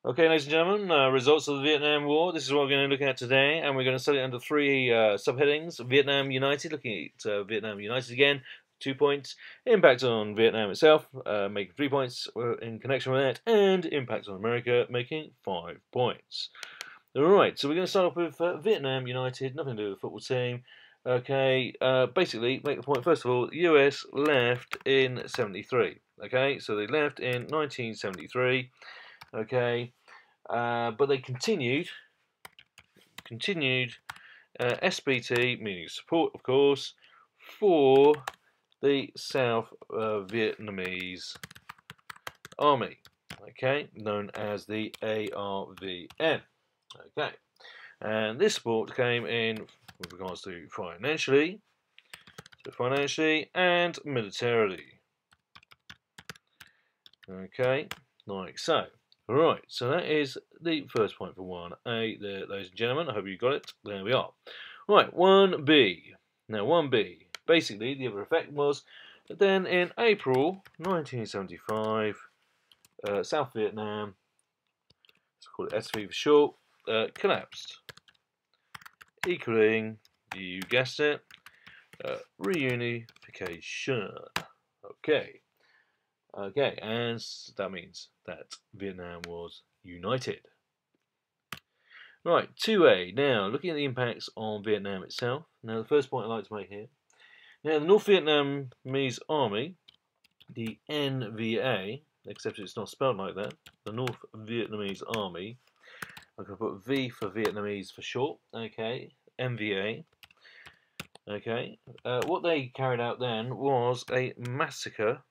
Okay, ladies and gentlemen, results of the Vietnam War. This is what we're going to look at today, and we're going to study it under three subheadings. Vietnam United, looking at Vietnam United again, 2 points. Impact on Vietnam itself, making 3 points in connection with that, and impact on America, making 5 points. Alright, so we're going to start off with Vietnam United, nothing to do with the football team. Okay, basically, make the point, first of all, the US left in 73. Okay, so they left in 1973. Okay, but they continued SBT, meaning support, of course, for the South Vietnamese Army, okay, known as the ARVN. Okay, and this support came in with regards to financially and militarily. Okay, like so. Right, so that is the first point for 1A there, ladies and gentlemen. I hope you got it. There we are. Right, 1B. Now, 1B. Basically, the other effect was that then in April 1975, South Vietnam, let's call it SV for short, collapsed, equaling, you guessed it, reunification. Okay. Okay, and that means that Vietnam was united. Right, 2A. Now, looking at the impacts on Vietnam itself. Now, the first point I'd like to make here. Now, the North Vietnamese Army, the NVA, except it's not spelled like that, the North Vietnamese Army, I'm going to put V for Vietnamese for short, okay, NVA. Okay, what they carried out then was a massacre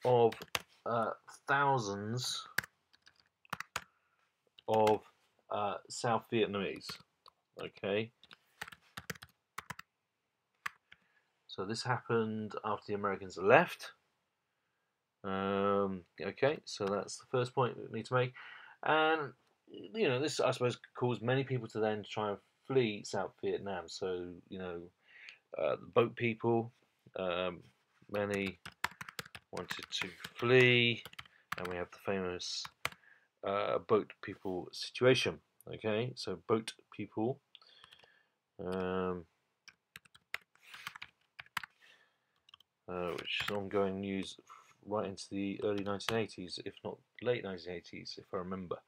of thousands of South Vietnamese. Okay, so this happened after the Americans left. Okay, so that's the first point we need to make, and you know, this I suppose caused many people to then try and flee South Vietnam. So you know, the boat people, many wanted to flee, and we have the famous boat people situation. Okay, so boat people, which is ongoing news right into the early 1980s, if not late 1980s, if I remember.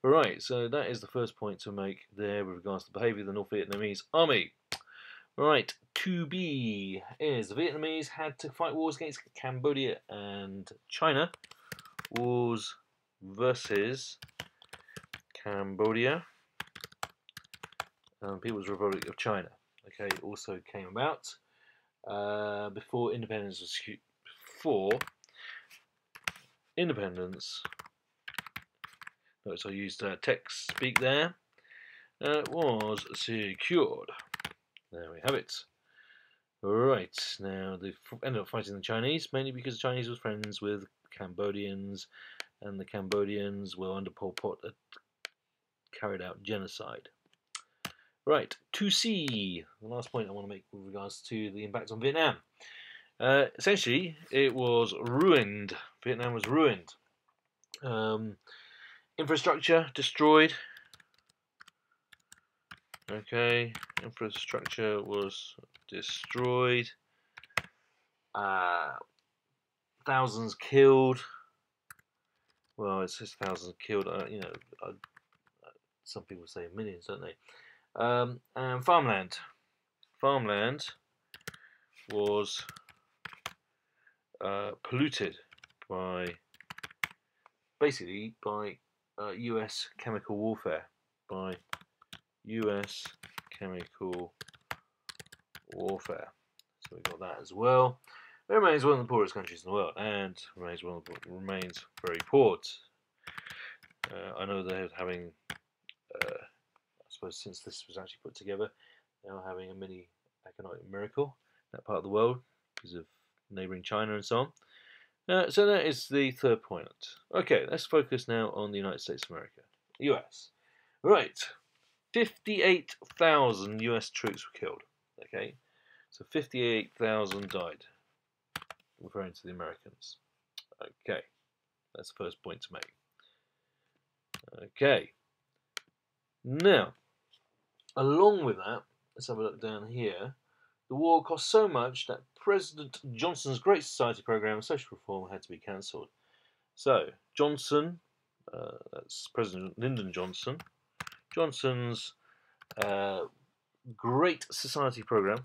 Right, so that is the first point to make there with regards to the behaviour of the North Vietnamese Army. Right, 2B is the Vietnamese had to fight wars against Cambodia and China. Wars versus Cambodia and People's Republic of China. Okay, also came about before independence was notice I used text speak there, was secured. There we have it. Right, now they ended up fighting the Chinese, mainly because the Chinese was friends with Cambodians, and the Cambodians were under Pol Pot that carried out genocide. Right, 2C, the last point I want to make with regards to the impact on Vietnam. Essentially, it was ruined. Vietnam was ruined. Infrastructure destroyed. Okay, infrastructure was destroyed. Thousands killed. Well, it says thousands killed. You know, some people say millions, don't they? And farmland. Farmland was polluted by basically by US chemical warfare. By US chemical warfare. So we got that as well. It remains one of the poorest countries in the world, and remains very poor. I know they're having, I suppose, since this was actually put together, they're having a mini economic miracle in that part of the world because of neighbouring China and so on. So that is the third point. Okay, let's focus now on the United States of America, US. Right, 58,000 US troops were killed. Okay, so 58,000 died, referring to the Americans. Okay, that's the first point to make. Okay. Now, along with that, let's have a look down here. The war cost so much that President Johnson's Great Society program of social reform had to be cancelled. So, Johnson, that's President Lyndon Johnson, Johnson's Great Society program,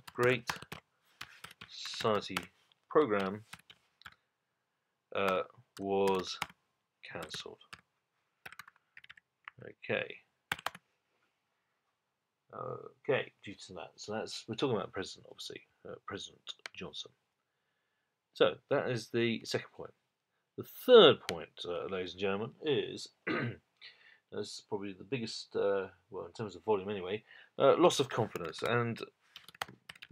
was cancelled. Okay. Okay, due to that. So we're talking about President, obviously, President Johnson. So that is the second point. The third point, ladies and gentlemen, is this is probably the biggest, well, in terms of volume anyway, loss of confidence. And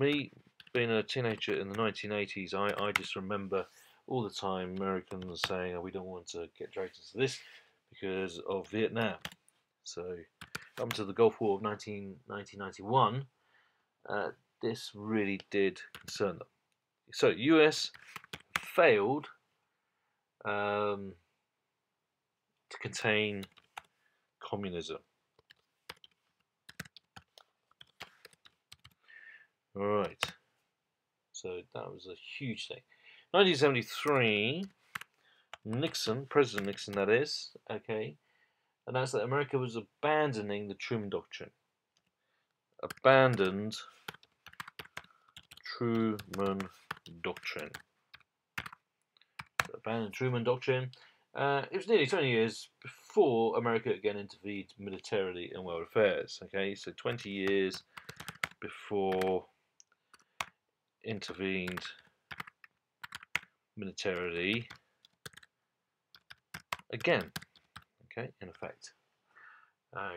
me, being a teenager in the 1980s, I just remember all the time Americans saying, oh, we don't want to get dragged into this because of Vietnam. So up until the Gulf War of 1991, this really did concern them. So US failed to contain communism. All right. So that was a huge thing. 1973, Nixon, President Nixon, that is, okay, announced that America was abandoning the Truman Doctrine. Abandoned Truman Doctrine. So abandoned Truman Doctrine. It was nearly 20 years before America again intervened militarily in world affairs. Okay, so 20 years before intervened militarily again. Okay, in effect.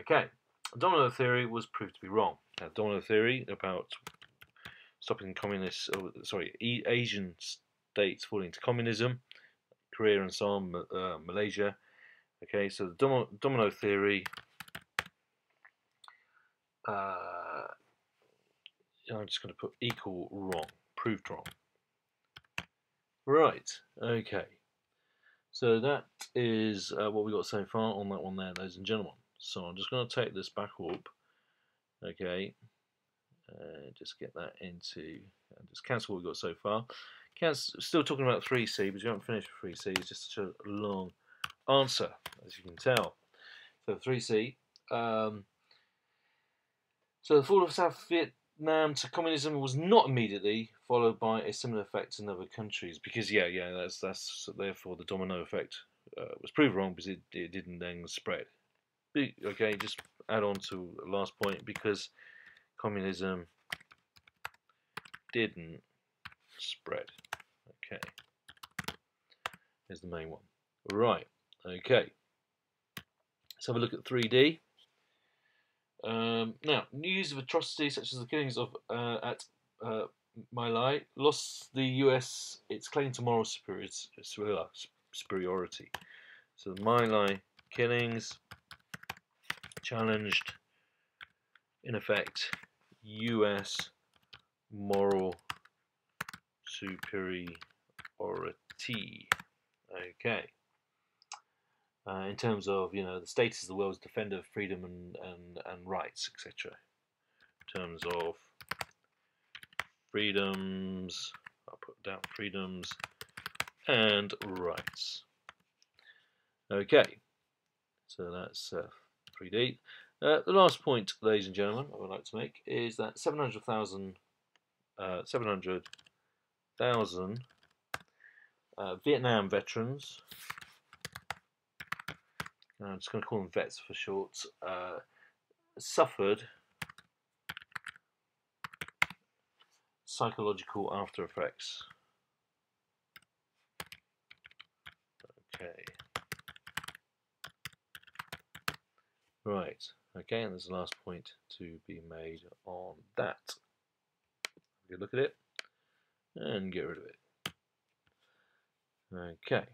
Okay, domino theory was proved to be wrong. Now, domino theory about stopping communists, Asian states falling into communism, Korea and so on, Malaysia. Okay, so the domino theory, I'm just going to put equal wrong, proved wrong. Right, okay. So that is what we got so far on that one there, ladies and gentlemen. So I'm just going to take this back up, okay, just get that into, just cancel what we got so far. Still talking about 3C, but you haven't finished with 3C. It's just such a long answer, as you can tell. So 3C. So the fall of South Vietnam to communism was not immediately followed by a similar effect in other countries, because that's therefore the domino effect was proved wrong because it didn't then spread. Okay, just add on to the last point, because communism didn't spread. Okay, here's the main one. Right. Okay. Let's have a look at 3D. Now, news of atrocities such as the killings of at My Lai lost the US its claim to moral superiority. So the My Lai killings challenged, in effect, US moral superiority. Okay. In terms of, the status of the world's defender of freedom and rights, etc. In terms of freedoms, I'll put down freedoms and rights. Okay, so that's 3D. The last point, ladies and gentlemen, I would like to make is that 700,000 Vietnam veterans, I'm just going to call them vets for short, suffered psychological after effects. Okay. Right. Okay, and there's the last point to be made on that. Have a good look at it and get rid of it. Okay.